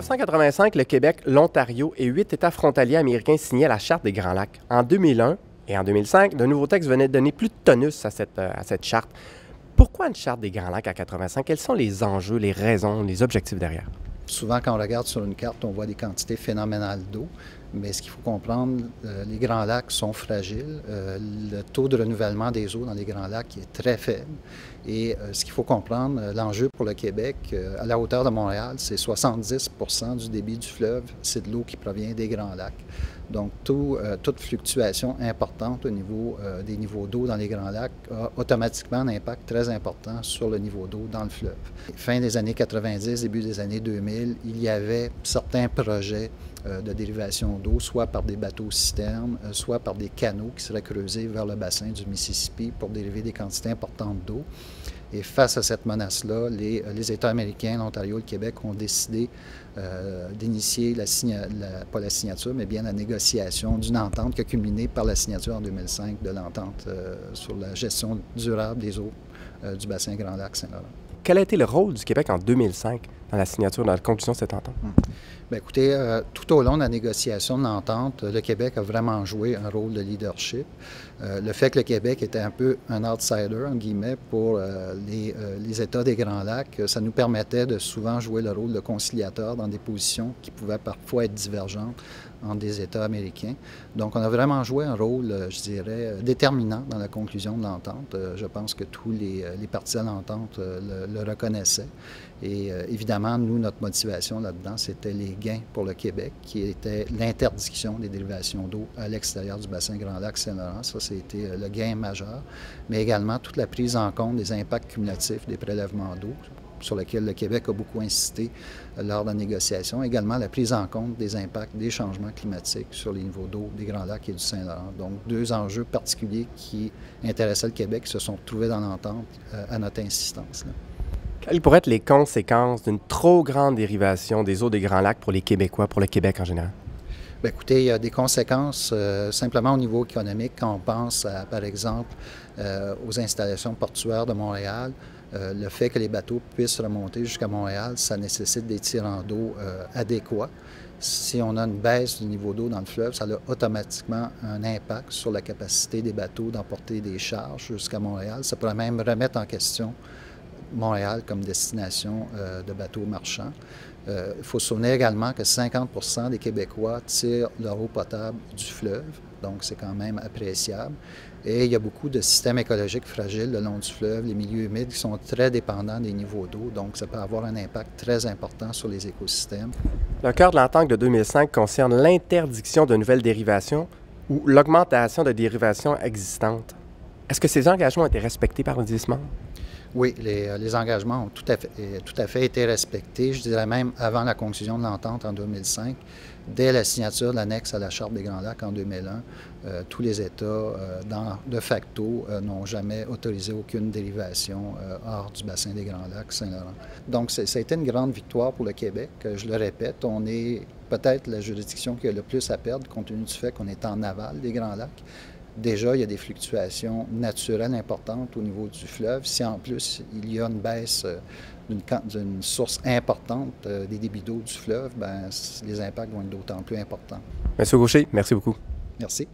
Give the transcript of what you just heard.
1985, le Québec, l'Ontario et 8 États frontaliers américains signaient la Charte des Grands Lacs. En 2001 et en 2005, de nouveaux textes venaient donner plus de tonus à cette charte. Pourquoi une Charte des Grands Lacs à 85? Quels sont les enjeux, les raisons, les objectifs derrière? Souvent, quand on regarde sur une carte, on voit des quantités phénoménales d'eau. Mais ce qu'il faut comprendre, les Grands Lacs sont fragiles. Le taux de renouvellement des eaux dans les Grands Lacs est très faible. Et ce qu'il faut comprendre, l'enjeu pour le Québec, à la hauteur de Montréal, c'est 70 du débit du fleuve, c'est de l'eau qui provient des Grands Lacs. Donc, toute fluctuation importante au niveau des niveaux d'eau dans les Grands Lacs a automatiquement un impact très important sur le niveau d'eau dans le fleuve. Fin des années 90, début des années 2000, il y avait certains projets de dérivation d'eau, soit par des bateaux-citernes, soit par des canaux qui seraient creusés vers le bassin du Mississippi pour dériver des quantités importantes d'eau. Et face à cette menace-là, les États américains, l'Ontario et le Québec ont décidé d'initier, pas la signature, mais bien la négociation d'une entente qui a culminé par la signature en 2005 de l'entente sur la gestion durable des eaux du bassin Grand Lac-Saint-Laurent. Quel a été le rôle du Québec en 2005 dans la signature, dans la conclusion de cette entente? Bien, écoutez, tout au long de la négociation de l'entente, le Québec a vraiment joué un rôle de leadership. Le fait que le Québec était un peu un outsider, en guillemets, pour les États des Grands Lacs, ça nous permettait de souvent jouer le rôle de conciliateur dans des positions qui pouvaient parfois être divergentes entre des États américains. Donc, on a vraiment joué un rôle, je dirais, déterminant dans la conclusion de l'entente. Je pense que tous les partis à l'entente le reconnaissaient. Et évidemment, nous, notre motivation là-dedans, c'était les gains pour le Québec, qui était l'interdiction des dérivations d'eau à l'extérieur du bassin Grand Lac-Saint-Laurent. Ça, c'était le gain majeur, mais également toute la prise en compte des impacts cumulatifs des prélèvements d'eau, sur lequel le Québec a beaucoup insisté lors de la négociation. Également, la prise en compte des impacts des changements climatiques sur les niveaux d'eau des Grands Lacs et du Saint-Laurent. Donc, deux enjeux particuliers qui intéressaient le Québec, qui se sont retrouvés dans l'entente à notre insistance. Quelles pourraient être les conséquences d'une trop grande dérivation des eaux des Grands Lacs pour les Québécois, pour le Québec en général? Bien, écoutez, il y a des conséquences simplement au niveau économique quand on pense, par exemple, aux installations portuaires de Montréal. Le fait que les bateaux puissent remonter jusqu'à Montréal, ça nécessite des tirants d'eau adéquats. Si on a une baisse du niveau d'eau dans le fleuve, ça a automatiquement un impact sur la capacité des bateaux d'emporter des charges jusqu'à Montréal. Ça pourrait même remettre en question Montréal comme destination de bateaux marchands. Il faut se souvenir également que 50 des Québécois tirent leur eau potable du fleuve, donc c'est quand même appréciable. Et il y a beaucoup de systèmes écologiques fragiles le long du fleuve, les milieux humides qui sont très dépendants des niveaux d'eau, donc ça peut avoir un impact très important sur les écosystèmes. Le cœur de l'entente de 2005 concerne l'interdiction de nouvelles dérivations ou l'augmentation de dérivations existantes. Est-ce que ces engagements ont été respectés par les 10 membres? Oui, les engagements ont tout à fait été respectés. Je dirais même avant la conclusion de l'entente en 2005, dès la signature de l'annexe à la Charte des Grands Lacs en 2001, tous les États, de facto, n'ont jamais autorisé aucune dérivation hors du bassin des Grands Lacs Saint-Laurent. Donc, ça a été une grande victoire pour le Québec. Je le répète, on est peut-être la juridiction qui a le plus à perdre compte tenu du fait qu'on est en aval des Grands Lacs. Déjà, il y a des fluctuations naturelles importantes au niveau du fleuve. Si en plus, il y a une baisse d'une source importante des débits d'eau du fleuve, bien, les impacts vont être d'autant plus importants. Monsieur Gaucher, merci beaucoup. Merci.